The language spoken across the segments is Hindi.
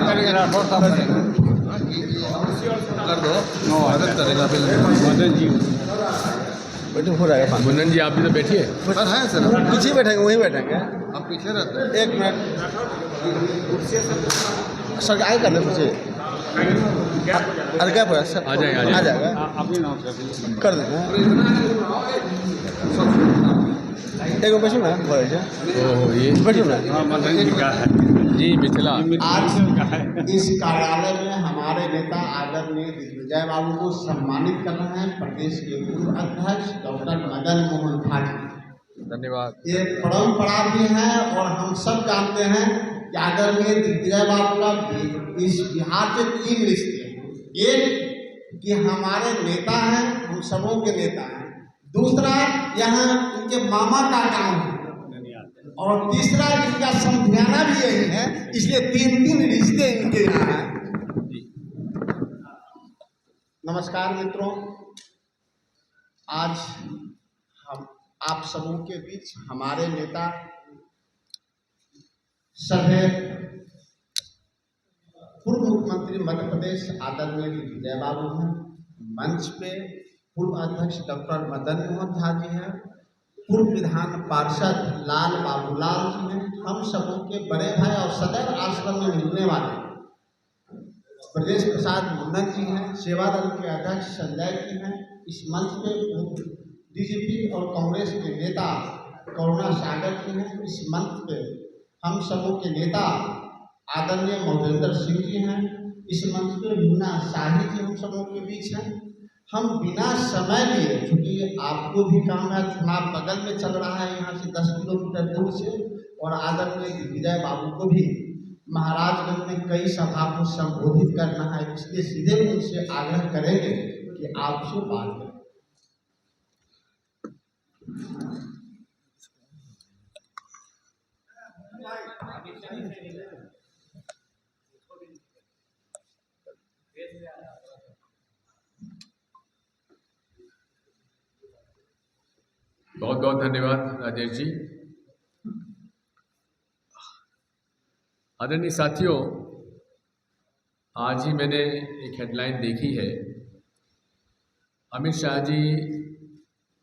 करेंगे, राठौर साहब करेंगे। कर दो, मदद करेगा मदन जी बैठे हो जाएगा। मुन्नन जी आप भी तो बैठिए। सर है सर, पीछे बैठेंगे, वहीं बैठेंगे। आप पीछे रहते हैं। एक मिनट सर, आगे करना सोचिए। अरे क्या पड़ा सर, आ जाएगा, आ आ जाएगा। जाएगा, अपने नाम से कर देंगे। एक बैठो ना, ओहो ये बैठो ना। मदन जी का है, जी मिथिला आज का है। इस कार्यालय में हमारे नेता आदरणीय दिग्विजय बाबू को सम्मानित कर रहे हैं प्रदेश के पूर्व अध्यक्ष डॉक्टर मदन मोहन झा जी। धन्यवाद। ये परंपरा भी है और हम सब जानते हैं कि आदरणीय दिग्विजय बाबू का इस बिहार से 3 रिश्ते हैं। एक कि हमारे नेता हैं, हम सबों के नेता हैं। दूसरा, यहाँ इनके मामा का गाँव है। और तीसरा, इनका समझाना भी यही है, इसलिए 3 रिश्ते इनके यहाँ हैं। नमस्कार मित्रों, आज हम आप सबों के बीच हमारे नेता सभ्य पूर्व मुख्यमंत्री मध्य प्रदेश आदरणीय दिग्विजय बाबू हैं। मंच पे पूर्व अध्यक्ष डॉक्टर मदन मोहन झा जी हैं। पूर्व विधान पार्षद लाल बाबूलाल जी हैं। हम सबों के बड़े भाई और सदैव आश्रम में मिलने वाले ब्रजेश प्रसाद मुन्नन जी हैं। सेवा दल के अध्यक्ष संजय जी हैं। इस मंच पे डीजीपी और कांग्रेस के नेता करुणा सागर जी हैं। इस मंच पे हम सबों के नेता आदरणीय मोहिंदर सिंह जी हैं। इस मंच पे मुन्ना शाही जी हम सबों के बीच हैं। हम बिना समय लिए, क्योंकि आपको भी काम है, चुनाव बगल में चल रहा है यहाँ से 10 किलोमीटर दूर से, और आदरणीय दिग्विजय बाबू को भी महाराजगंज में कई सभा को संबोधित करना है, इसलिए सीधे उनसे आग्रह करेंगे कि आपसे बात करें। बहुत बहुत धन्यवाद राजेश जी। आदरणीय साथियों, आज ही मैंने एक हेडलाइन देखी है, अमित शाह जी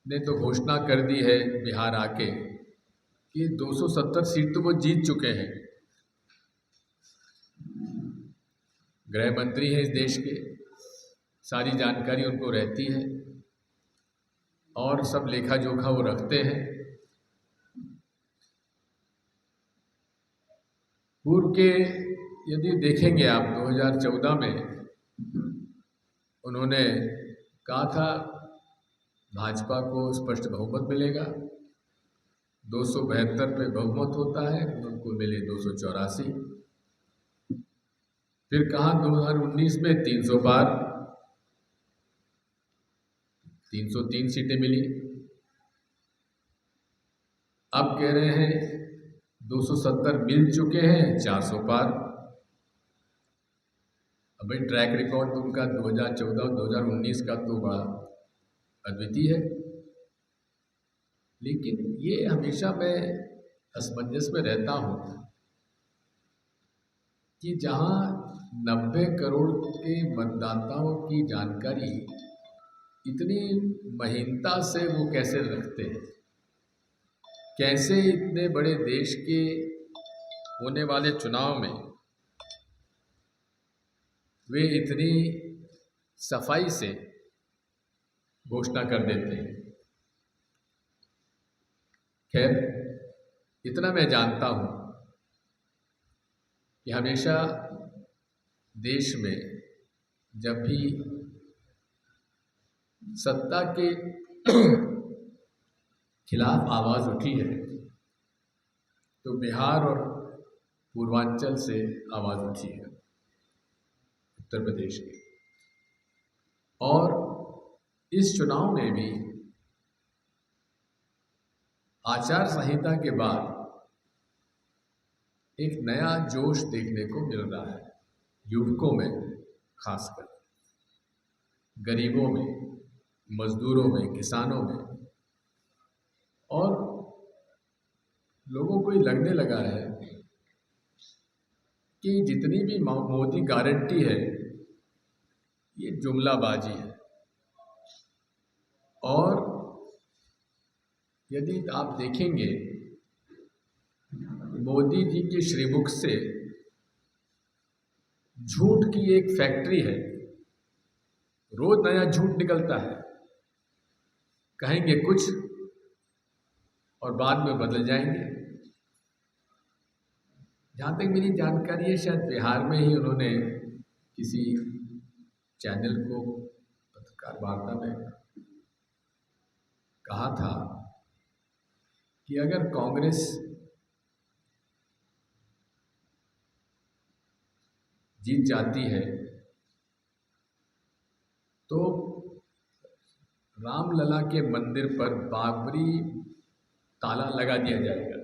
ने तो घोषणा कर दी है बिहार आके कि 270 सीट तो वो जीत चुके हैं। गृह मंत्री हैं इस देश के, सारी जानकारी उनको रहती है और सब लेखा जोखा वो रखते हैं। पूर्व के यदि देखेंगे आप 2014 में उन्होंने कहा था भाजपा को स्पष्ट बहुमत मिलेगा, 272 पे बहुमत होता है, उनको मिले 284। फिर कहा 2019 में 300 पार, 303 सीटें मिली। अब कह रहे हैं 270 मिल चुके हैं, 400 पार। अब भाई ट्रैक रिकॉर्ड तो उनका 2014 2019 का तो बड़ा अद्वितीय है, लेकिन ये हमेशा मैं असमंजस में रहता हूँ कि जहाँ 90 करोड़ के मतदाताओं की जानकारी इतनी महीनता से वो कैसे रखते हैं, कैसे इतने बड़े देश के होने वाले चुनाव में वे इतनी सफाई से घोषणा कर देते हैं। खैर, इतना मैं जानता हूँ कि हमेशा देश में जब भी सत्ता के खिलाफ आवाज़ उठी है तो बिहार और पूर्वांचल से आवाज़ उठी है, उत्तर प्रदेश की। और इस चुनाव में भी आचार संहिता के बाद एक नया जोश देखने को मिल रहा है, युवकों में, खासकर गरीबों में, मजदूरों में, किसानों में। और लोगों को ये लगने लगा है कि जितनी भी मोदी गारंटी है ये जुमलाबाजी है। और यदि आप देखेंगे मोदी जी के श्रीमुख से झूठ की एक फैक्ट्री है, रोज नया झूठ निकलता है। कहेंगे कुछ और बाद में बदल जाएंगे। जहाँ तक मेरी जानकारी है शायद बिहार में ही उन्होंने किसी चैनल को पत्रकार वार्ता में कहा था कि अगर कांग्रेस जीत जाती है तो रामलला के मंदिर पर बाबरी ताला लगा दिया जाएगा।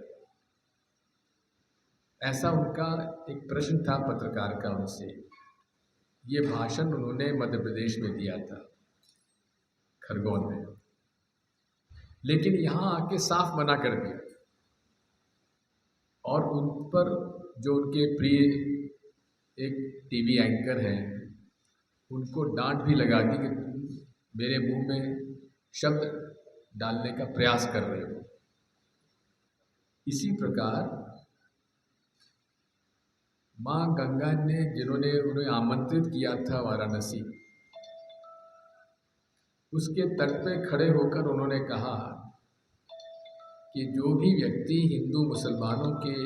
ऐसा उनका एक प्रश्न था पत्रकार का उनसे। ये भाषण उन्होंने मध्य प्रदेश में दिया था, खरगोन में, लेकिन यहाँ आके साफ मना कर दिया। और उन पर जो उनके प्रिय एक टीवी एंकर हैं उनको डांट भी लगा दी कि तुम मेरे मुंह में शब्द डालने का प्रयास कर रहे हो। इसी प्रकार माँ गंगा ने, जिन्होंने उन्हें आमंत्रित किया था वाराणसी, उसके तट पे खड़े होकर उन्होंने कहा कि जो भी व्यक्ति हिंदू मुसलमानों के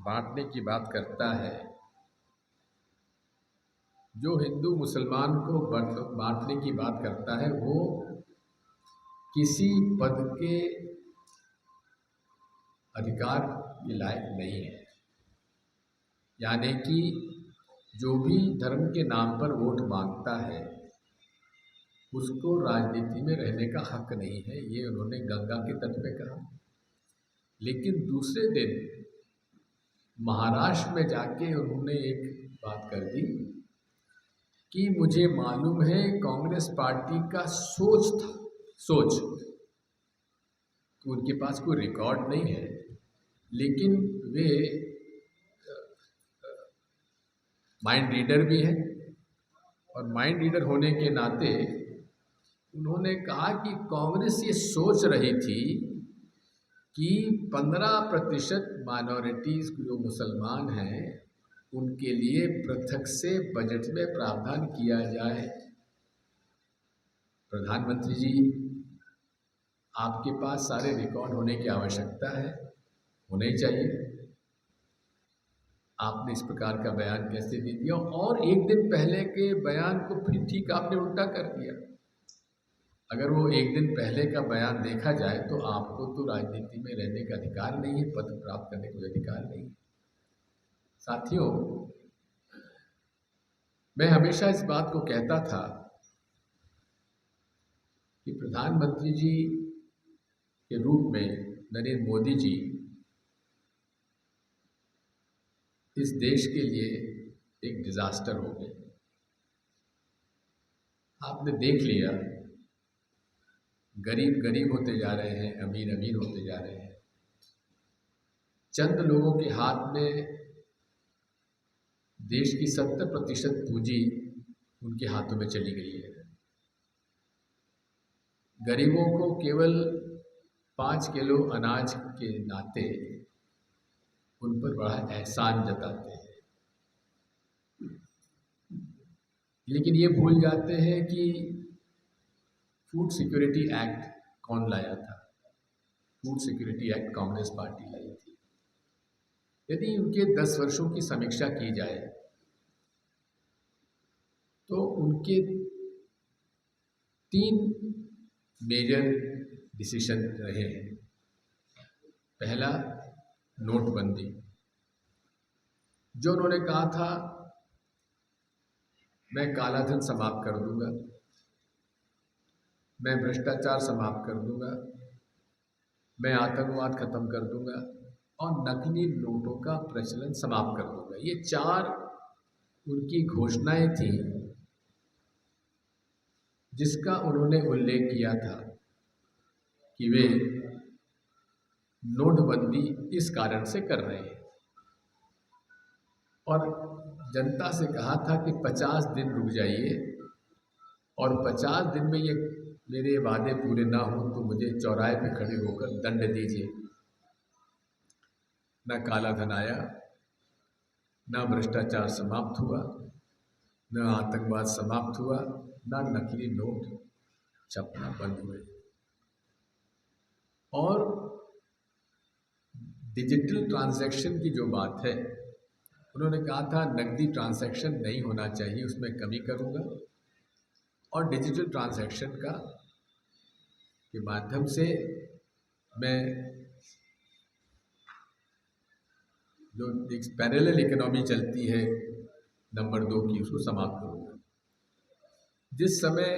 बांटने की बात करता है, जो हिंदू मुसलमान को बांटने की बात करता है, वो किसी पद के अधिकार के लायक नहीं है। यानी कि जो भी धर्म के नाम पर वोट मांगता है उसको राजनीति में रहने का हक नहीं है। ये उन्होंने गंगा के तट पे कहा। लेकिन दूसरे दिन महाराष्ट्र में जाके उन्होंने एक बात कर दी कि मुझे मालूम है कांग्रेस पार्टी का सोच तो उनके पास कोई रिकॉर्ड नहीं है, लेकिन वे माइंड रीडर भी हैं। और माइंड रीडर होने के नाते उन्होंने कहा कि कांग्रेस ये सोच रही थी कि 15% माइनॉरिटीज़ जो मुसलमान हैं उनके लिए पृथक से बजट में प्रावधान किया जाए। प्रधानमंत्री जी, आपके पास सारे रिकॉर्ड होने की आवश्यकता है, होने ही चाहिए। आपने इस प्रकार का बयान कैसे दे दिया? और एक दिन पहले के बयान को फिर ठीक आपने उल्टा कर दिया। अगर वो एक दिन पहले का बयान देखा जाए तो आपको तो राजनीति में रहने का अधिकार नहीं है, पद प्राप्त करने का अधिकार नहीं है। साथियों, मैं हमेशा इस बात को कहता था कि प्रधानमंत्री जी के रूप में नरेंद्र मोदी जी इस देश के लिए एक डिजास्टर हो गए। आपने देख लिया, गरीब गरीब होते जा रहे हैं, अमीर अमीर होते जा रहे हैं। चंद लोगों के हाथ में देश की 70% पूंजी उनके हाथों में चली गई है। गरीबों को केवल 5 किलो अनाज के नाते उन पर बड़ा एहसान जताते हैं, लेकिन ये भूल जाते हैं कि फूड सिक्योरिटी एक्ट कौन लाया था? Food security act Congress party लाई थी। यदि उनके 10 वर्षों की समीक्षा की जाए तो उनके 3 मेजर डिसीजन रहे हैं। पहला, नोटबंदी, जो उन्होंने कहा था मैं काला धन समाप्त कर दूंगा, मैं भ्रष्टाचार समाप्त कर दूंगा, मैं आतंकवाद खत्म कर दूंगा और नकली नोटों का प्रचलन समाप्त कर दूंगा। ये 4 उनकी घोषणाएं थी जिसका उन्होंने उल्लेख किया था कि वे नोटबंदी इस कारण से कर रहे हैं। और जनता से कहा था कि 50 दिन रुक जाइए और 50 दिन में ये मेरे वादे पूरे ना हो तो मुझे चौराहे पे खड़े होकर दंड दीजिए। न काला धन आया, न भ्रष्टाचार समाप्त हुआ, न आतंकवाद समाप्त हुआ, न नकली नोट छपना बंद हुए। और डिजिटल ट्रांजैक्शन की जो बात है, उन्होंने कहा था नकदी ट्रांजैक्शन नहीं होना चाहिए, उसमें कमी करूँगा और डिजिटल ट्रांजैक्शन का के माध्यम से मैं जो एक पैरेलल इकोनॉमी चलती है नंबर 2 की, उसको समाप्त करूँगा। जिस समय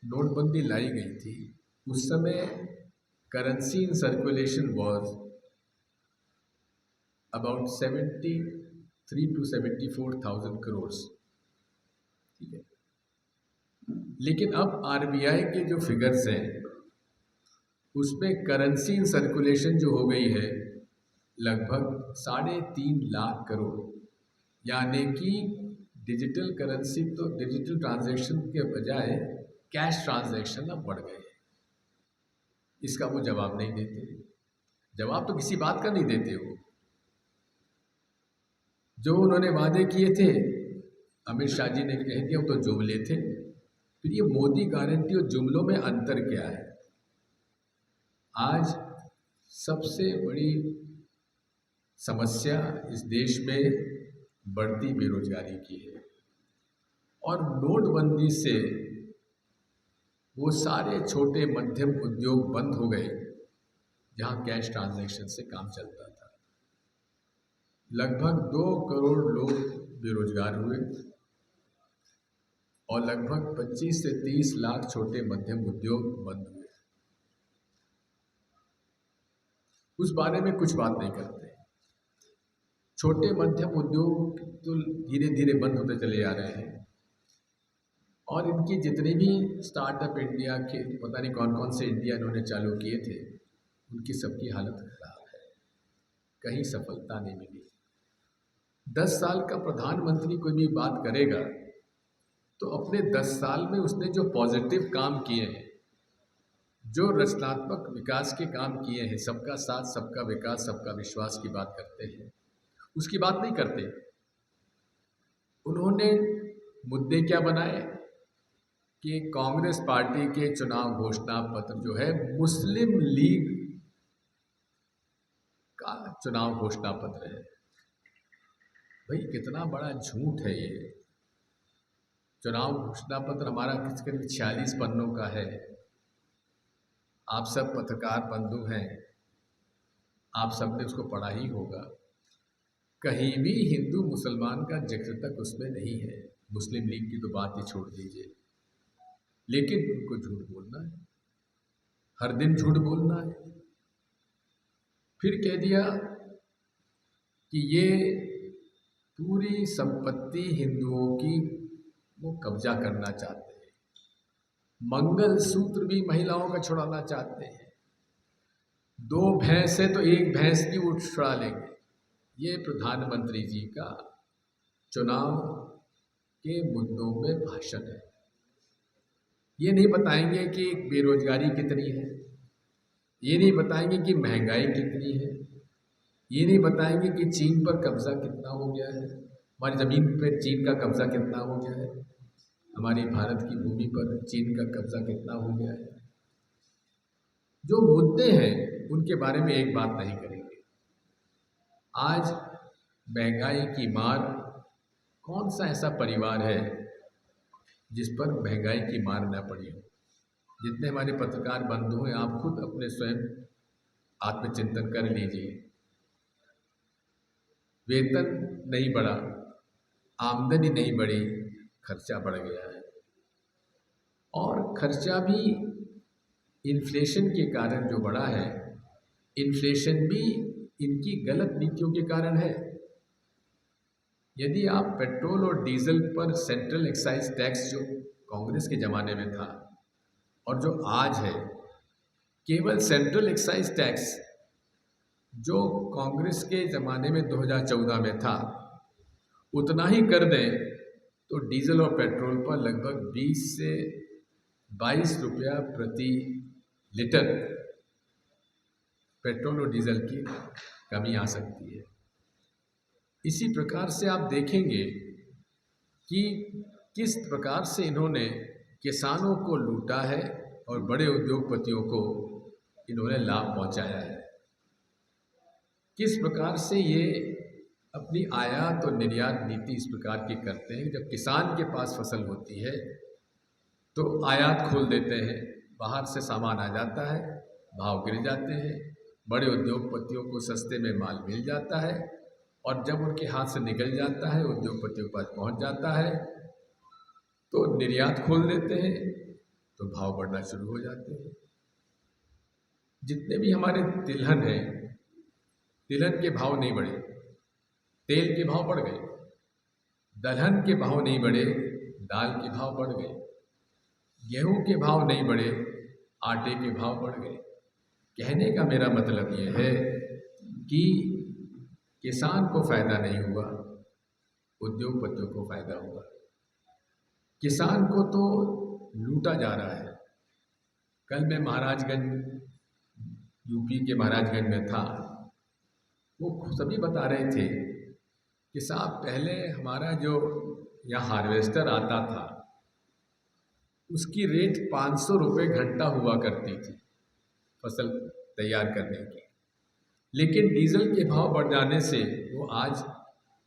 नोटबंदी लाई गई थी उस समय currency in circulation was about 73 to 74,000 crore, ठीक है। लेकिन अब आरबीआई के जो फिगर्स हैं उसमें करेंसी इन सर्कुलेशन जो हो गई है लगभग 3.5 लाख करोड़, यानी कि डिजिटल करेंसी तो डिजिटल ट्रांजैक्शन के बजाय कैश ट्रांजैक्शन अब बढ़ गए। इसका वो जवाब नहीं देते। जवाब तो किसी बात का नहीं देते। हो जो उन्होंने वादे किए थे, अमित शाह जी ने कह दिया, वो तो जुमले थे। फिर ये मोदी गारंटी और जुमलों में अंतर क्या है? आज सबसे बड़ी समस्या इस देश में बढ़ती बेरोजगारी की है और नोटबंदी से वो सारे छोटे मध्यम उद्योग बंद हो गए जहां कैश ट्रांजैक्शन से काम चलता था। लगभग 2 करोड़ लोग बेरोजगार हुए और लगभग 25 से 30 लाख छोटे मध्यम उद्योग बंद हुए। उस बारे में कुछ बात नहीं करते। छोटे मध्यम उद्योग तो धीरे धीरे बंद होते चले जा रहे हैं और इनकी जितने भी स्टार्टअप इंडिया के पता नहीं कौन कौन से इंडिया इन्होंने चालू किए थे, उनकी सबकी हालत खराब है, कहीं सफलता नहीं मिली। 10 साल का प्रधानमंत्री कोई भी बात करेगा तो अपने 10 साल में उसने जो पॉजिटिव काम किए हैं, जो रचनात्मक विकास के काम किए हैं, सबका साथ सबका विकास सबका विश्वास की बात करते हैं, उसकी बात नहीं करते। उन्होंने मुद्दे क्या बनाए कि कांग्रेस पार्टी के चुनाव घोषणा पत्र जो है मुस्लिम लीग का चुनाव घोषणा पत्र है। भाई कितना बड़ा झूठ है ये। चुनाव घोषणा पत्र हमारा करीब 46 पन्नों का है। आप सब पत्रकार बंधु हैं, आप सब ने उसको पढ़ा ही होगा। कहीं भी हिंदू मुसलमान का जिक्र तक उसमें नहीं है। मुस्लिम लीग की तो बात ही छोड़ दीजिए। लेकिन उनको झूठ बोलना है, हर दिन झूठ बोलना है। फिर कह दिया कि ये पूरी संपत्ति हिंदुओं की वो कब्जा करना चाहते हैं, मंगल सूत्र भी महिलाओं का छुड़ाना चाहते हैं, 2 भैंस है तो 1 भैंस की वो छुड़ा लेंगे। ये प्रधानमंत्री जी का चुनाव के मुद्दों में भाषण है। ये नहीं बताएंगे कि बेरोजगारी कितनी है, ये नहीं बताएंगे कि महंगाई कितनी है, ये नहीं बताएंगे कि चीन पर कब्जा कितना हो गया है, हमारी ज़मीन पर चीन का कब्जा कितना हो गया है, हमारी भारत की भूमि पर चीन का कब्जा कितना हो गया है। जो मुद्दे हैं उनके बारे में एक बात नहीं करेंगे। आज महंगाई की मार, कौन सा ऐसा परिवार है जिस पर महंगाई की मार न पड़ी हो? जितने हमारे पत्रकार बंधु हैं, आप खुद अपने स्वयं आत्मचिंतन कर लीजिए। वेतन नहीं बढ़ा, आमदनी नहीं बढ़ी, खर्चा बढ़ गया है। और खर्चा भी इन्फ्लेशन के कारण जो बढ़ा है, इन्फ्लेशन भी इनकी गलत नीतियों के कारण है। यदि आप पेट्रोल और डीजल पर सेंट्रल एक्साइज टैक्स जो कांग्रेस के ज़माने में था और जो आज है, केवल सेंट्रल एक्साइज टैक्स जो कांग्रेस के ज़माने में 2014 में था, उतना ही कर दें तो डीजल और पेट्रोल पर लगभग 20 से 22 रुपया प्रति लीटर पेट्रोल और डीजल की कमी आ सकती है। इसी प्रकार से आप देखेंगे कि किस प्रकार से इन्होंने किसानों को लूटा है और बड़े उद्योगपतियों को इन्होंने लाभ पहुंचाया है। किस प्रकार से ये अपनी आयात और निर्यात नीति इस प्रकार की करते हैं। जब किसान के पास फसल होती है तो आयात खोल देते हैं, बाहर से सामान आ जाता है, भाव गिर जाते हैं, बड़े उद्योगपतियों को सस्ते में माल मिल जाता है और जब उनके हाथ से निकल जाता है, उद्योगपतियों के पास पहुंच जाता है तो निर्यात खोल देते हैं तो भाव बढ़ना शुरू हो जाते हैं। जितने भी हमारे तिलहन हैं, तिलहन के भाव नहीं बढ़े, तेल के भाव बढ़ गए, दलहन के भाव नहीं बढ़े, दाल के भाव बढ़ गए, गेहूं के भाव नहीं बढ़े, आटे के भाव बढ़ गए। कहने का मेरा मतलब ये है कि किसान को फायदा नहीं हुआ, उद्योगपतियों को फायदा हुआ। किसान को तो लूटा जा रहा है। कल मैं महाराजगंज, यूपी के महाराजगंज में था, वो सभी बता रहे थे कि साहब पहले हमारा जो यहाँ हार्वेस्टर आता था उसकी रेट 500 रुपये घंटा हुआ करती थी फसल तैयार करने की, लेकिन डीजल के भाव बढ़ जाने से वो आज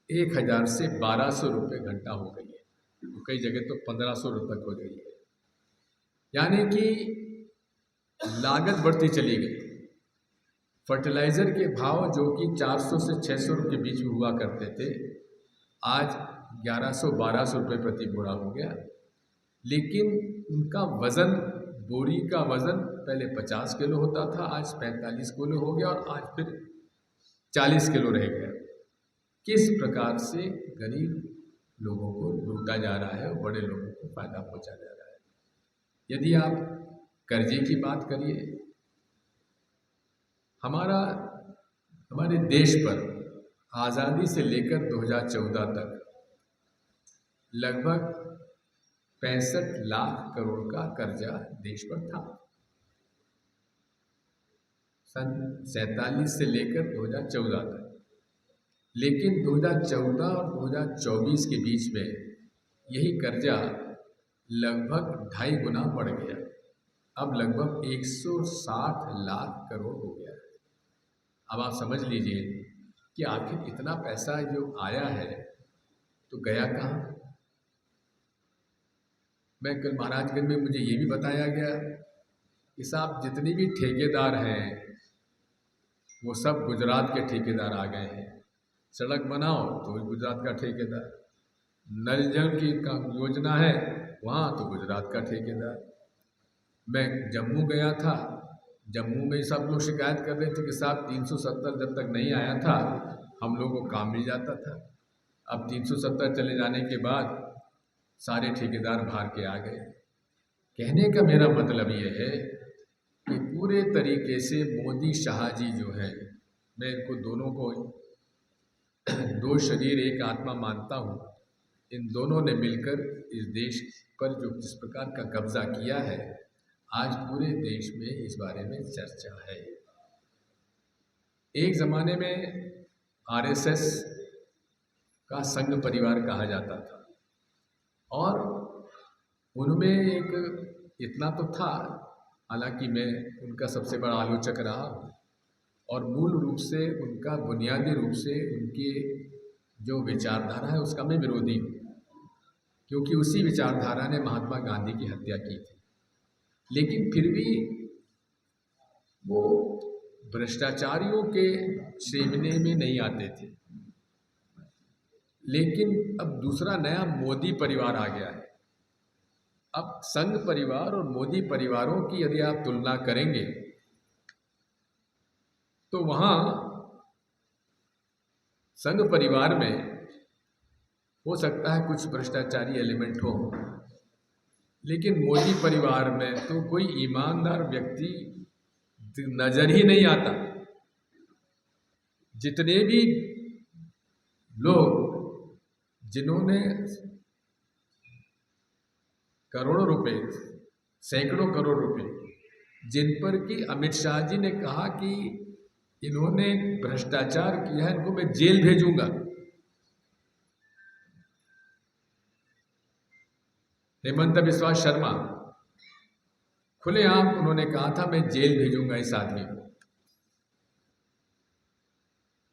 1000 से 1200 रुपये घंटा हो गई है, तो कई जगह तो 1500 रुपये तक हो गई है। यानी कि लागत बढ़ती चली गई। फर्टिलाइज़र के भाव जो कि 400 से 600 रुपये के बीच में हुआ करते थे, आज 1100-1200 रुपये प्रति बोरा हो गया। लेकिन उनका वज़न, बोरी का वज़न पहले 50 किलो होता था, आज 45 किलो हो गया और आज फिर 40 किलो रह गया। किस प्रकार से गरीब लोगों को लूटा जा रहा है और बड़े लोगों को फायदा पहुंचा जा रहा है। यदि आप कर्जे की बात करिए, हमारे देश पर आज़ादी से लेकर 2014 तक लगभग 65 लाख करोड़ का कर्जा देश पर था। सन 47 से लेकर 2014 तक। लेकिन 2014 और 2024 के बीच में यही कर्जा लगभग 2.5 गुना बढ़ गया। अब लगभग 160 लाख करोड़ हो गया है। अब आप समझ लीजिए कि आखिर इतना पैसा जो आया है तो गया कहाँ। मैं कल महाराजगंज में मुझे ये भी बताया गया कि साहब जितने भी ठेकेदार हैं वो सब गुजरात के ठेकेदार आ गए हैं। सड़क बनाओ तो गुजरात का ठेकेदार, नल जल की योजना है वहाँ तो गुजरात का ठेकेदार। मैं जम्मू गया था, जम्मू में सब लोग शिकायत कर रहे थे कि साहब 370 जब तक नहीं आया था हम लोगों को काम मिल जाता था। अब 370 चले जाने के बाद सारे ठेकेदार बाहर के आ गए। कहने का मेरा मतलब ये है कि पूरे तरीके से मोदी शाह जी जो है, मैं इनको दोनों को दो शरीर एक आत्मा मानता हूँ। इन दोनों ने मिलकर इस देश पर जो जिस प्रकार का कब्जा किया है, आज पूरे देश में इस बारे में चर्चा है। एक ज़माने में आरएसएस का संघ परिवार कहा जाता था और उनमें एक इतना तो था, हालांकि मैं उनका सबसे बड़ा आलोचक रहा हूँ और मूल रूप से उनका बुनियादी रूप से उनकी जो विचारधारा है उसका मैं विरोधी हूँ, क्योंकि उसी विचारधारा ने महात्मा गांधी की हत्या की थी। लेकिन फिर भी वो भ्रष्टाचारियों के श्रेणी में नहीं आते थे। लेकिन अब दूसरा नया मोदी परिवार आ गया है। अब संघ परिवार और मोदी परिवारों की यदि आप तुलना करेंगे तो वहाँ संघ परिवार में हो सकता है कुछ भ्रष्टाचारी एलिमेंट हो, लेकिन मोदी परिवार में तो कोई ईमानदार व्यक्ति नजर ही नहीं आता। जितने भी लोग जिन्होंने करोड़ों रुपए, सैकड़ों करोड़ रुपए, जिन पर कि अमित शाह जी ने कहा कि इन्होंने भ्रष्टाचार किया है, इनको मैं जेल भेजूंगा। हेमंत बिस्वा शर्मा, खुलेआम उन्होंने कहा था मैं जेल भेजूंगा इस आदमी को।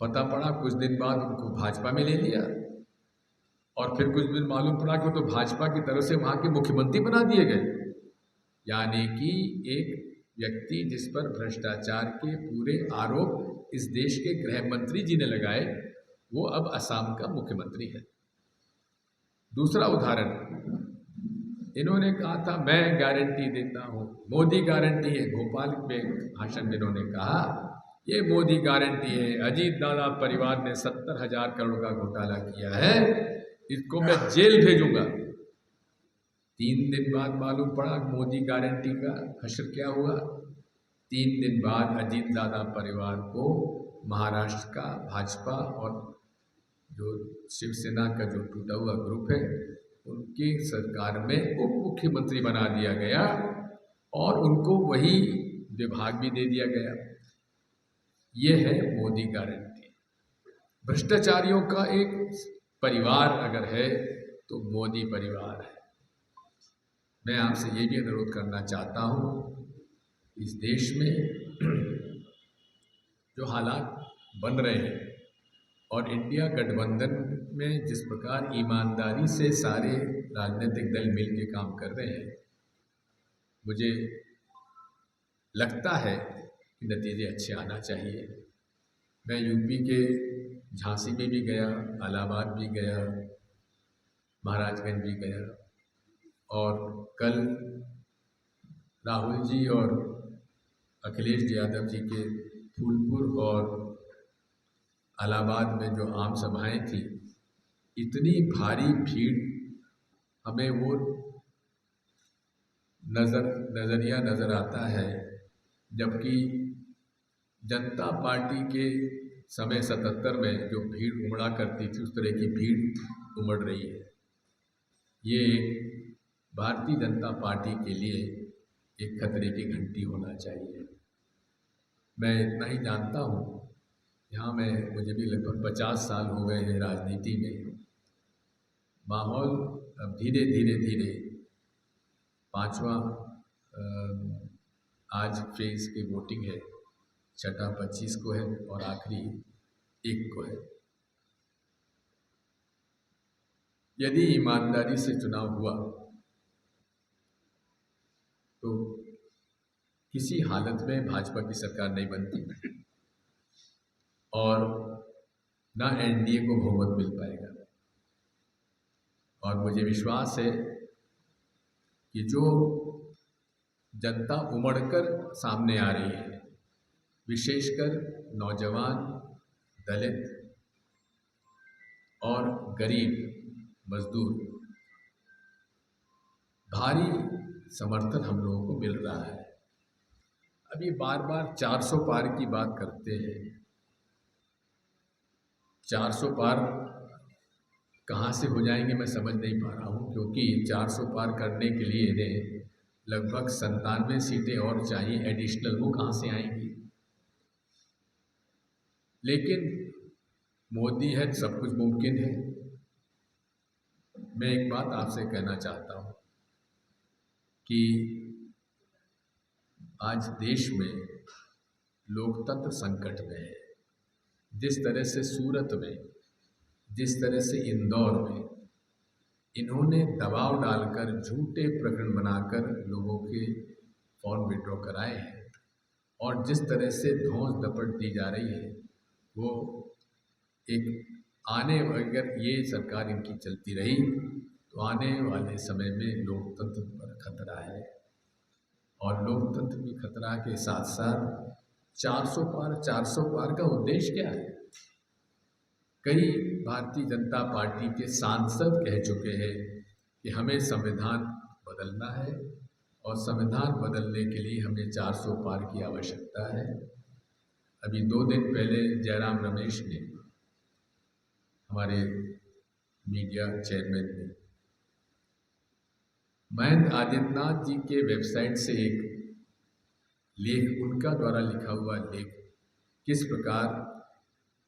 पता पड़ा कुछ दिन बाद उनको भाजपा में ले लिया, और फिर कुछ दिन मालूम पड़ा कि वो तो भाजपा की तरफ से वहां के मुख्यमंत्री बना दिए गए। यानी कि एक व्यक्ति जिस पर भ्रष्टाचार के पूरे आरोप इस देश के गृह मंत्री जी ने लगाए, वो अब असम का मुख्यमंत्री है। दूसरा उदाहरण, इन्होंने कहा था मैं गारंटी देता हूं, मोदी गारंटी है। भोपाल में भाषण में इन्होंने कहा ये मोदी गारंटी है, अजीत दादा परिवार ने 70,000 करोड़ का घोटाला किया है, इसको मैं जेल भेजूंगा। 3 दिन बाद मालूम पड़ा मोदी गारंटी का हश्र क्या हुआ। 3 दिन बाद अजीत दादा परिवार को महाराष्ट्र का भाजपा और जो शिवसेना का जो टूटा हुआ ग्रुप है, उनकी सरकार में उप मुख्यमंत्री बना दिया गया और उनको वही विभाग भी दे दिया गया। ये है मोदी गारंटी। भ्रष्टाचारियों का एक परिवार अगर है तो मोदी परिवार है। मैं आपसे ये भी अनुरोध करना चाहता हूँ, इस देश में जो हालात बन रहे हैं और इंडिया गठबंधन में जिस प्रकार ईमानदारी से सारे राजनीतिक दल मिल के काम कर रहे हैं, मुझे लगता है कि नतीजे अच्छे आना चाहिए। मैं यूपी के झांसी में भी गया, इलाहाबाद भी गया, महाराजगंज भी गया, और कल राहुल जी और अखिलेश यादव जी के फूलपुर और इलाहाबाद में जो आम सभाएं थी, इतनी भारी भीड़ हमें वो नज़रिया नज़र आता है, जबकि जनता पार्टी के समय 77 में जो भीड़ उमड़ा करती थी, उस तरह की भीड़ उमड़ रही है। ये भारतीय जनता पार्टी के लिए एक खतरे की घंटी होना चाहिए। मैं इतना ही जानता हूँ, यहाँ मुझे भी लगभग 50 साल हो गए हैं राजनीति में। माहौल अब धीरे धीरे 5वां आज फेज की वोटिंग है, छठा 25 को है और आखिरी 1 को है। यदि ईमानदारी से चुनाव हुआ तो किसी हालत में भाजपा की सरकार नहीं बनती और ना एनडीए को बहुमत मिल पाएगा। और मुझे विश्वास है कि जो जनता उमड़कर सामने आ रही है, विशेषकर नौजवान, दलित और गरीब मजदूर, भारी समर्थन हम लोगों को मिल रहा है। अभी बार बार 400 पार की बात करते हैं। 400 पार कहाँ से हो जाएंगे मैं समझ नहीं पा रहा हूँ, क्योंकि 400 पार करने के लिए इन्हें लगभग 97 सीटें और चाहिए एडिशनल, वो कहाँ से आएंगी। लेकिन मोदी है, सब कुछ मुमकिन है। मैं एक बात आपसे कहना चाहता हूँ कि आज देश में लोकतंत्र संकट में है। जिस तरह से सूरत में, जिस तरह से इंदौर में इन्होंने दबाव डालकर झूठे प्रकरण बनाकर लोगों के फॉर्म विड्रॉ कराए हैं, और जिस तरह से धौंस दपट दी जा रही है, वो एक अगर ये सरकार इनकी चलती रही तो आने वाले समय में लोकतंत्र पर खतरा है। और लोकतंत्र की खतरा के साथ साथ 400 पार का उद्देश्य क्या है? कई भारतीय जनता पार्टी के सांसद कह चुके हैं कि हमें संविधान बदलना है और संविधान बदलने के लिए हमें 400 पार की आवश्यकता है। अभी 2 दिन पहले जयराम रमेश ने, हमारे मीडिया चेयरमैन ने महेंद्र आदित्यनाथ जी के वेबसाइट से एक लेख, उनका द्वारा लिखा हुआ लेख, किस प्रकार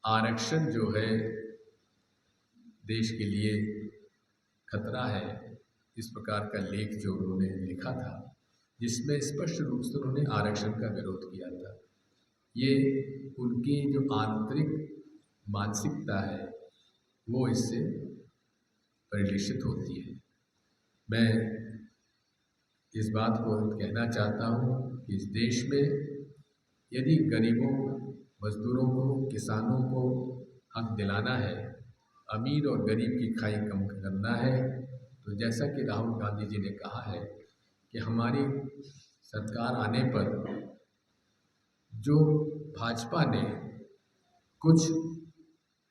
आरक्षण जो है देश के लिए खतरा है, इस प्रकार का लेख जो उन्होंने लिखा था, जिसमें स्पष्ट रूप से उन्होंने आरक्षण का विरोध किया था। ये उनकी जो आंतरिक मानसिकता है वो इससे परिलक्षित होती है। मैं इस बात को कहना चाहता हूँ कि इस देश में यदि गरीबों, मजदूरों को, किसानों को हक दिलाना है, अमीर और गरीब की खाई कम करना है, तो जैसा कि राहुल गांधी जी ने कहा है कि हमारी सरकार आने पर जो भाजपा ने कुछ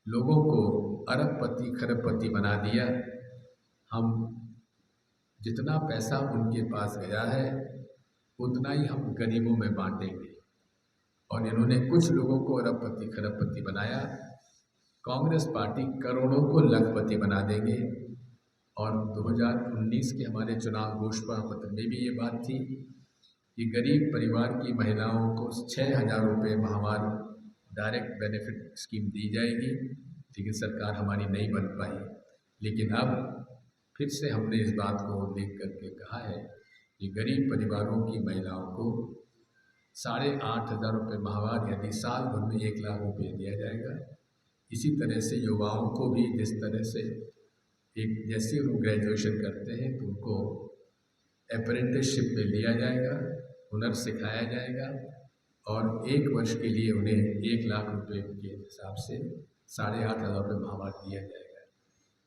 लोगों को अरबपति खरबपति बना दिया, हम जितना पैसा उनके पास गया है उतना ही हम गरीबों में बांटेंगे। और इन्होंने कुछ लोगों को अरबपति खरबपति बनाया, कांग्रेस पार्टी करोड़ों को लखपति बना देंगे। और 2019 के हमारे चुनाव घोषणा पत्र में भी ये बात थी कि गरीब परिवार की महिलाओं को 6,000 रुपये माहवार डायरेक्ट बेनिफिट स्कीम दी जाएगी, लेकिन सरकार हमारी नहीं बन पाई। लेकिन अब फिर से हमने इस बात को उल्लेख करके कहा है कि गरीब परिवारों की महिलाओं को 8,500 रुपये माहवार यदि साल भर में 1 लाख रुपये दिया जाएगा। इसी तरह से युवाओं को भी जिस तरह से जैसे वो ग्रेजुएशन करते हैं तो उनको अप्रेंटिसशिप में लिया जाएगा, हुनर सिखाया जाएगा और 1 वर्ष के लिए उन्हें 1 लाख रुपये के हिसाब से 8,500 रुपये माहवार दिया जाएगा।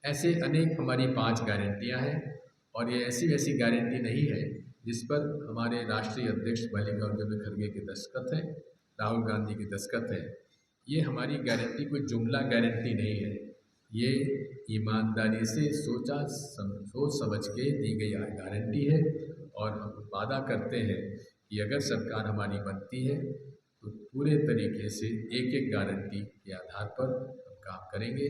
ऐसे अनेक हमारी 5 गारंटियां हैं और ये ऐसी वैसी गारंटी नहीं है जिस पर हमारे राष्ट्रीय अध्यक्ष मल्लिकार्जुन खड़गे के दस्तखत हैं, राहुल गांधी के दस्तखत हैं। ये हमारी गारंटी कोई जुमला गारंटी नहीं है, ये ईमानदारी से सोच समझ के दी गई गारंटी है। और हम वादा करते हैं कि अगर सरकार हमारी बनती है तो पूरे तरीके से एक एक गारंटी के आधार पर हम काम करेंगे।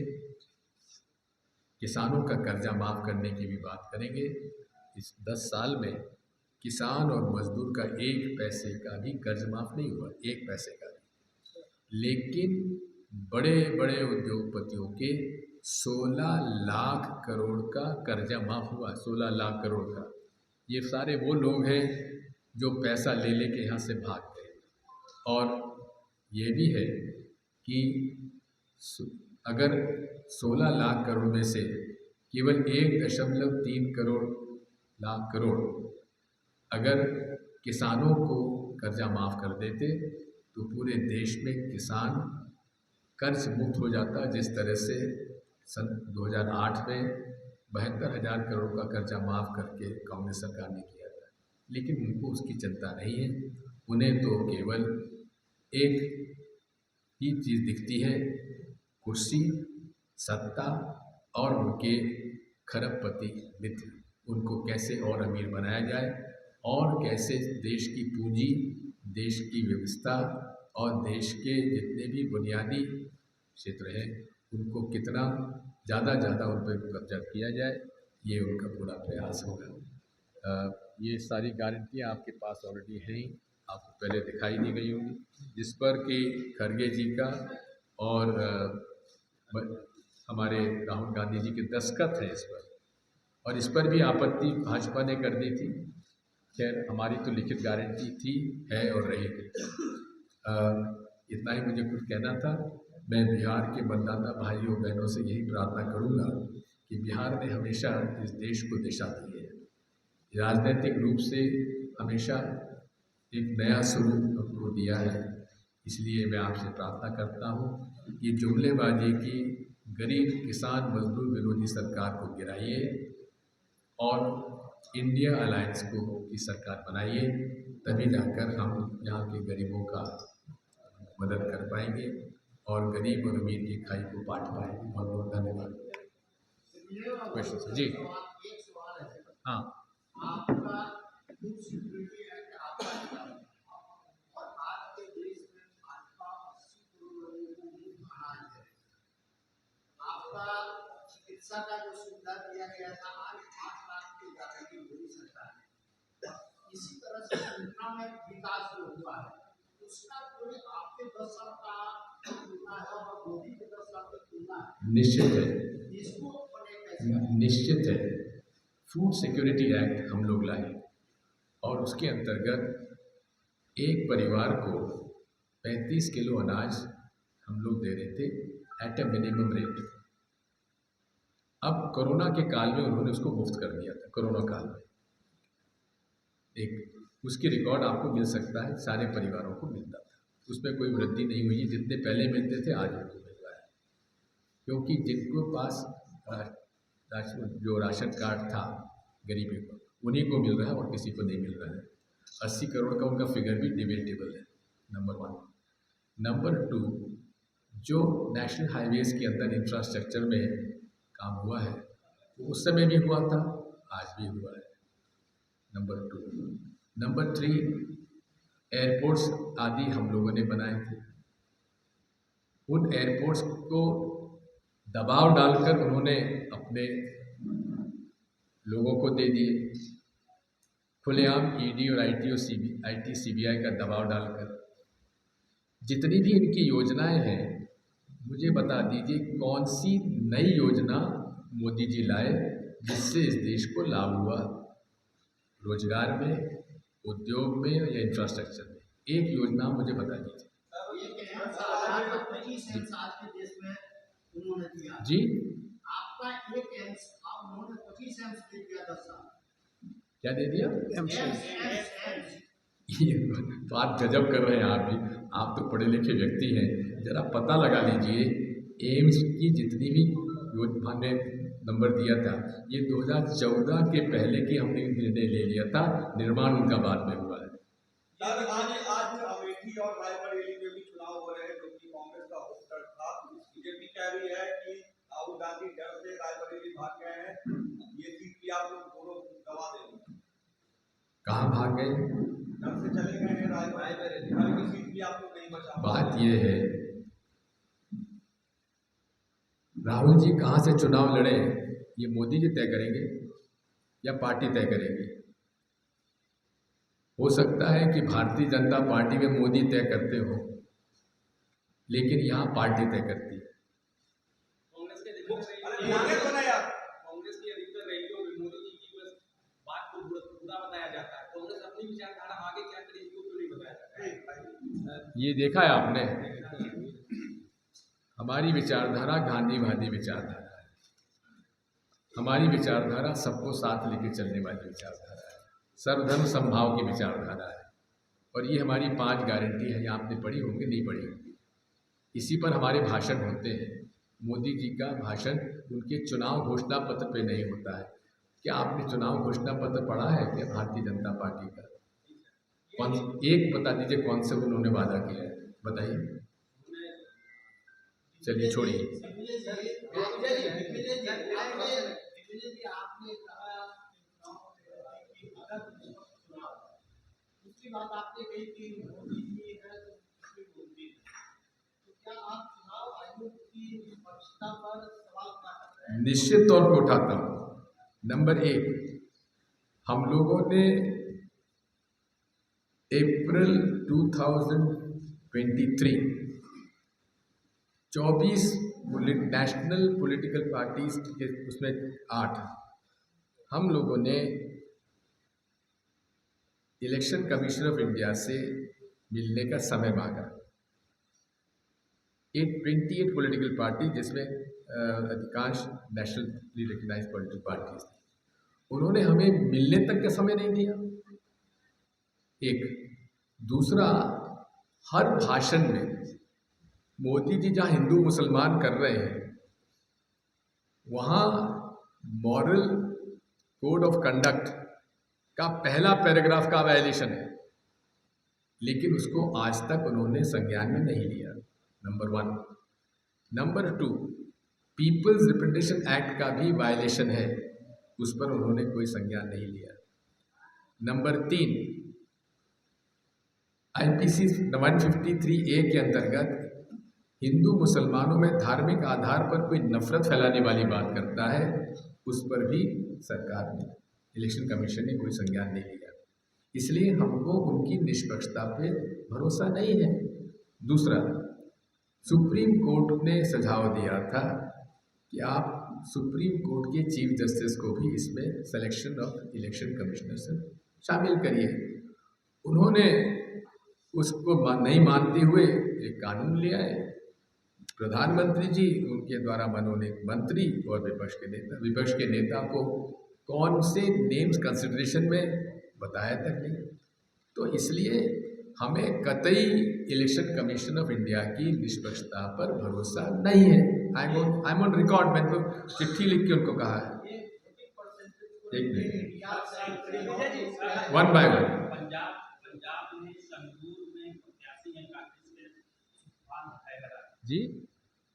किसानों का कर्जा माफ़ करने की भी बात करेंगे। इस 10 साल में किसान और मजदूर का 1 पैसे का भी कर्ज माफ़ नहीं हुआ, 1 पैसे का भी। लेकिन बड़े बड़े उद्योगपतियों के 16 लाख करोड़ का कर्जा माफ़ हुआ, 16 लाख करोड़ का। ये सारे वो लोग हैं जो पैसा ले लेके यहाँ से भाग गए। और ये भी है कि अगर 16 लाख करोड़ में से केवल 1.3 लाख करोड़ अगर किसानों को कर्जा माफ़ कर देते तो पूरे देश में किसान कर्ज मुक्त हो जाता। जिस तरह से सन 2008 में 72,000 करोड़ का कर्जा माफ़ करके कांग्रेस सरकार ने किया था, लेकिन उनको उसकी चिंता नहीं है। उन्हें तो केवल एक ही चीज़ दिखती है, कुर्सी, सत्ता और उनके खरबपति मित्र। उनको कैसे और अमीर बनाया जाए और कैसे देश की पूंजी, देश की व्यवस्था और देश के जितने भी बुनियादी क्षेत्र हैं उनको कितना ज़्यादा उन पर कब्जा किया जाए, ये उनका पूरा प्रयास होगा। ये सारी गारंटियाँ आपके पास ऑलरेडी हैं, आपको पहले दिखाई दी गई होंगी, जिस पर कि खड़गे जी का और हमारे राहुल गांधी जी के दस्तखत हैं इस पर। और इस पर भी आपत्ति भाजपा ने कर दी थी। खैर, हमारी तो लिखित गारंटी थी, है और रहेगी। इतना ही मुझे कुछ कहना था। मैं बिहार के मतदाता भाइयों बहनों से यही प्रार्थना करूंगा कि बिहार ने हमेशा इस देश को दिशा दी है, राजनीतिक रूप से हमेशा एक नया स्वरूप हमको दिया है। इसलिए मैं आपसे प्रार्थना करता हूँ कि जुमलेबाजी की गरीब किसान मजदूर विरोधी सरकार को गिराइए और इंडिया अलायंस को की सरकार बनाइए, तभी जाकर हम यहाँ के गरीबों का मदद कर पाएंगे और गरीब और अमीर की खाई को बांट पाएंगे। बहुत बहुत धन्यवाद। क्वेश्चन जी? हाँ, चिकित्सा का जो सुविधा दिया गया था आज 8 लाख की गारंटी मोदी सरकार ने, इसी तरह से सूचना में विकास जो हुआ है उसका कोई आपके 10 साल का तुलना है और मोदी के 10 साल की तुलना है? निश्चित है, इसको बने कैसे? निश्चित है। फूड सिक्योरिटी एक्ट हम लोग लाए और उसके अंतर्गत एक परिवार को 35 किलो अनाज हम लोग दे रहे थे एट ए मिनिमम रेट। अब कोरोना के काल में उन्होंने उसको मुफ्त कर दिया था। कोरोना काल में एक उसकी रिकॉर्ड आपको मिल सकता है, सारे परिवारों को मिलता था, उसमें कोई वृद्धि नहीं हुई है। जितने पहले मिलते थे आज उनको मिल रहा है, क्योंकि जिनको पास जो राशन कार्ड था गरीबी को उन्हीं को मिल रहा है और किसी को नहीं मिल रहा है। 80 करोड़ का उनका फिगर भी डिबेटेबल है, नंबर 1। नंबर 2, जो नेशनल हाईवेज़ के अंदर इंफ्रास्ट्रक्चर में काम हुआ है वो उस समय भी हुआ था, आज भी हुआ है, नंबर 2। नंबर 3, एयरपोर्ट्स आदि हम लोगों ने बनाए थे। उन एयरपोर्ट्स को दबाव डालकर उन्होंने अपने लोगों को दे दिए, खुलेआम ईडी और आईटी सीबीआई का दबाव डालकर। जितनी भी इनकी योजनाएं हैं, मुझे बता दीजिए कौन सी नई योजना मोदी जी लाए जिससे इस देश को लाभ हुआ, रोजगार में, उद्योग में या इंफ्रास्ट्रक्चर में? एक योजना मुझे बता दीजिए जी। आपका एक एम्स उन्होंने 25 एम्स दे दिया 10 साल। क्या दे दिया? एम्स। ये बात गजब कर रहे हैं आप भी, आप तो पढ़े लिखे व्यक्ति हैं, जरा पता लगा लीजिए एम्स की जितनी भी योजना ने नंबर दिया था, ये 2014 के पहले की हमने निर्णय ले लिया था, निर्माण उनका बाद में हुआ है। आज अमेठी और रायबरेली में भी चुनाव हो रहे हैं, जो कि कांग्रेस का होस्टर था। बीजेपी कह रही है कि राहुल गांधी डर से रायबरेली भाग गए हैं, ये सीट भी आप लोग दोनों गवा देंगे। कहाँ भाग गए? डर से चले गए हैं रायबरेली, हर की सीट भी आप लोग नहीं बचा। बात ये है, राहुल जी कहाँ से चुनाव लड़े ये मोदी जी तय करेंगे या पार्टी तय करेगी? हो सकता है कि भारतीय जनता पार्टी में मोदी तय करते हो, लेकिन यहाँ पार्टी तय करती है। कांग्रेस की अधिकतर रैलियों में मोदी जी की बस बात को बुरा बताया जाता है, कांग्रेस अपनी विचारधारा आगे क्या करेगी इसको क्यों नहीं बताया जाता है? ये देखा है आपने, हमारी विचारधारा गांधीवादी विचारधारा है। हमारी विचारधारा सबको साथ लेके चलने वाली विचारधारा है, सर्वधर्म समभाव की विचारधारा है। और ये हमारी 5 गारंटी है, ये आपने पढ़ी होंगी, नहीं पढ़ी होंगी, इसी पर हमारे भाषण होते हैं। मोदी जी का भाषण उनके चुनाव घोषणा पत्र पे नहीं होता है। क्या आपने चुनाव घोषणा पत्र पढ़ा है क्या भारतीय जनता पार्टी का? कौन एक बता दीजिए कौन से उन्होंने वादा किया है, बताइए। चलिए छोड़िए। बात आपने कही कि मोदी जी है तो क्या आप चुनाव आयोग की निष्पक्षता पर सवाल उठा सकते हैं? निश्चित तौर पर उठाता हूँ। नंबर 1, हम लोगों ने अप्रैल 2023 24 नेशनल पॉलिटिकल पार्टीज के उसमें 8 हम लोगों ने इलेक्शन कमीशन ऑफ इंडिया से मिलने का समय मांगा। 28 पॉलिटिकल पार्टी जिसमें अधिकांश नेशनली रिकग्नाइज पॉलिटिकल पार्टीज थी, उन्होंने हमें मिलने तक का समय नहीं दिया। एक दूसरा, हर भाषण में मोदी जी जहाँ हिंदू मुसलमान कर रहे हैं वहाँ मॉरल कोड ऑफ कंडक्ट का पहला पैराग्राफ का वायलेशन है, लेकिन उसको आज तक उन्होंने संज्ञान में नहीं लिया, number 1। Number 2, peoples representation act का भी वायलेशन है, उस पर उन्होंने कोई संज्ञान नहीं लिया। नंबर 3, IPC 153A के अंतर्गत हिंदू मुसलमानों में धार्मिक आधार पर कोई नफरत फैलाने वाली बात करता है, उस पर भी सरकार ने, इलेक्शन कमीशन ने कोई संज्ञान नहीं लिया। इसलिए हमको उनकी निष्पक्षता पे भरोसा नहीं है। दूसरा, सुप्रीम कोर्ट ने सुझाव दिया था कि आप सुप्रीम कोर्ट के चीफ जस्टिस को भी इसमें सिलेक्शन ऑफ इलेक्शन कमिश्नर से शामिल करिए। उन्होंने उसको नहीं मानते हुए एक कानून ले आए। प्रधानमंत्री जी, उनके द्वारा मनोनीत मंत्री और विपक्ष के नेता को कौन से नेम्स कंसिडरेशन में बताया तक नहीं। तो इसलिए हमें कतई इलेक्शन कमीशन ऑफ इंडिया की निष्पक्षता पर भरोसा नहीं है। आई एम ऑन रिकॉर्ड, मैंने तो चिट्ठी लिख के उनको कहा है। एक minute, one by one. Punjab में संगरूर में प्रत्याशी हैं कांग्रेस के सुखपाल खैहरा जी,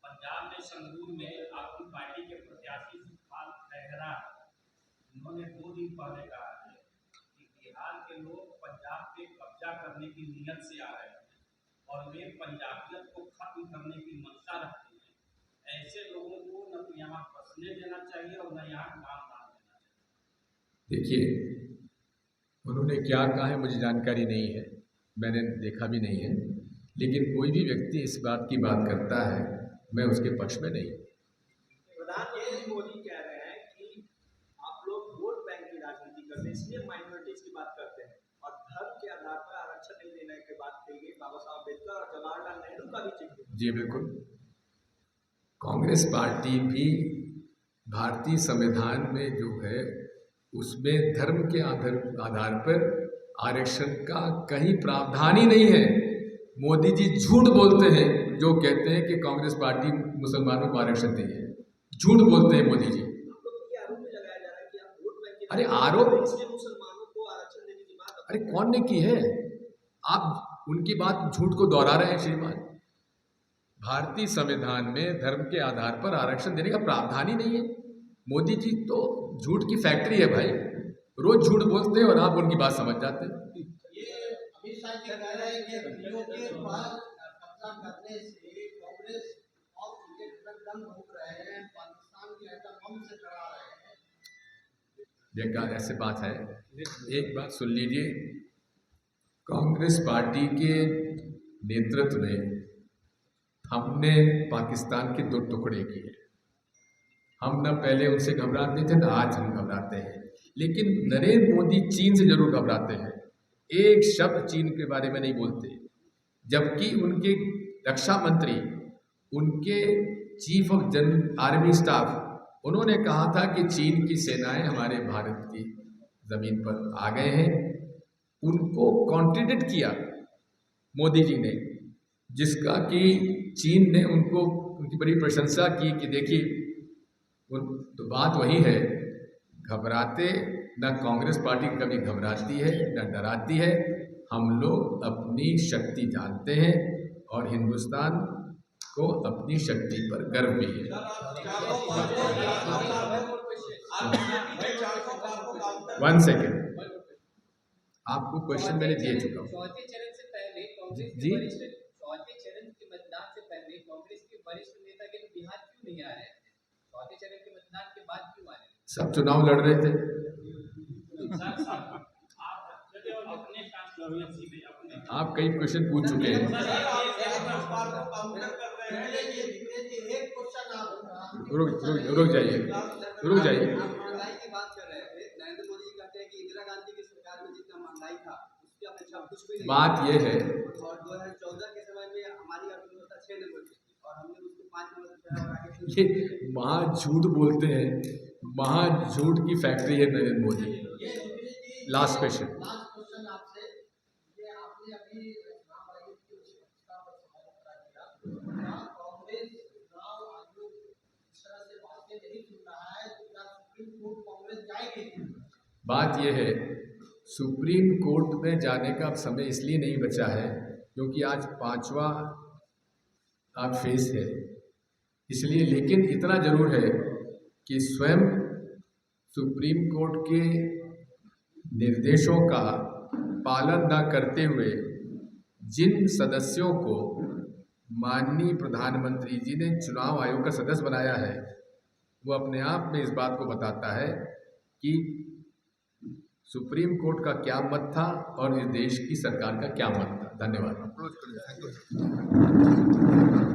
पंजाब में संगरूर में आपकी पार्टी के प्रत्याशी सुखपाल खैहरा, उन्होंने 2 दिन पहले कहा है कि बिहार के लोग पंजाब पे कब्जा करने की नीयत से आ रहे हैं और वे पंजाबियत को खत्म करने की मंशा रखते हैं। ऐसे लोगों को न तो यहाँ बसने देना चाहिए और न यहाँ काम करने देना चाहिए। देखिए, उन्होंने क्या कहा है मुझे जानकारी नहीं है, मैंने देखा भी नहीं है, लेकिन कोई भी व्यक्ति इस बात की बात करता है, मैं उसके पक्ष में नहीं। प्रधानमंत्री मोदी कह रहे हैं कि आप लोग वोट बैंक की राजनीति करते हैं, इसलिए माइनॉरिटीज की बात करते हैं और धर्म के आधार पर आरक्षण नहीं देने की बात कही गई। बाबा साहब अम्बेडकर और जवाहरलाल नेहरू का भी जिक्र। जी बिल्कुल, कांग्रेस पार्टी भी भारतीय संविधान में जो है उसमें धर्म के आधार पर आरक्षण का कहीं प्रावधान ही नहीं है। मोदी जी झूठ बोलते हैं जो कहते हैं कि कांग्रेस पार्टी मुसलमानों को आरक्षण दी है। झूठ बोलते हैं मोदी जी। आरोप भी लगाया जा रहा है कि आप वोट बैंक की अरे आरोप, इसलिए मुसलमानों को आरक्षण देने की बात। अरे कौन ने की है? आप उनकी बात झूठ को दोहरा रहे हैं श्रीमान। भारतीय संविधान में धर्म के आधार पर आरक्षण देने का प्रावधान ही नहीं है। मोदी जी तो झूठ की फैक्ट्री है भाई, रोज झूठ बोलते हैं और आप उनकी बात समझ जाते हैं। ये अमित शाह जी कह रहे हैं कि दिल्ली के पर कब्जा करने से कांग्रेस और उनके घटक रोक रहे हैं, पाकिस्तान की एटम बम से डरा रहे हैं। बेकार ऐसे बात है। एक बात सुन लीजिए, कांग्रेस पार्टी के नेतृत्व में हमने पाकिस्तान के 2 टुकड़े किए। हम न पहले उनसे घबराते थे, न आज हम घबराते हैं। लेकिन नरेंद्र मोदी चीन से जरूर घबराते हैं, एक शब्द चीन के बारे में नहीं बोलते। जबकि उनके रक्षा मंत्री, उनके chief of general army staff, उन्होंने कहा था कि चीन की सेनाएं हमारे भारत की ज़मीन पर आ गए हैं। उनको कॉन्ट्रडिक्ट किया मोदी जी ने, जिसका कि चीन ने उनकी बड़ी प्रशंसा की कि देखिए, तो बात वही है, घबराते न कांग्रेस पार्टी कभी घबराती है न डराती है। हम लोग अपनी शक्ति जानते हैं और हिंदुस्तान को अपनी शक्ति पर गर्व भी है। वन सेकेंड, आपको क्वेश्चन मैंने दे चुका हूँ। चौथे चरण से पहले कांग्रेस जी? के वरिष्ठ चौथे चरण के मतदान से पहले कांग्रेस के वरिष्ठ नेता के बिहार क्यों नहीं आ रहे थे? चौथे चरण के मतदान के बाद क्यों आ रहे थे? सब चुनाव लड़ रहे थे। आप कई क्वेश्चन पूछ चुके हैं। रुक जाइए। महंगाई की बात कर रहे थे। नरेंद्र मोदी जी कहते हैं कि इंदिरा गांधी की सरकार में जितना महंगाई था उसकी अपेक्षा कुछ भी नहीं। बात यह है, और 2014 के समय में हमारी अर्थव्यवस्था 6 नंबर की थी और हमने उसको 5 नंबर से और आगे। ये महा झूठ बोलते हैं, महा झूठ की फैक्ट्री है नरेंद्र मोदी। लास्ट क्वेश्चन आपसे, ये आपने अभी चुनाव आयोग की निष्पक्षता पर सवाल खड़ा किया। क्या कांग्रेस चुनाव आयोग इस तरह से बातें नहीं सुन रहा है तो क्या सुप्रीम कोर्ट कांग्रेस जाएगी? बात यह है, सुप्रीम कोर्ट में जाने का अब समय इसलिए नहीं बचा है क्योंकि आज 5वां आप फेस है, इसलिए। लेकिन इतना जरूर है कि स्वयं सुप्रीम कोर्ट के निर्देशों का पालन न करते हुए जिन सदस्यों को माननीय प्रधानमंत्री जी ने चुनाव आयोग का सदस्य बनाया है, वो अपने आप में इस बात को बताता है कि सुप्रीम कोर्ट का क्या मत था और इस देश की सरकार का क्या मत था। धन्यवाद। अप्रोच करिए। Thank you.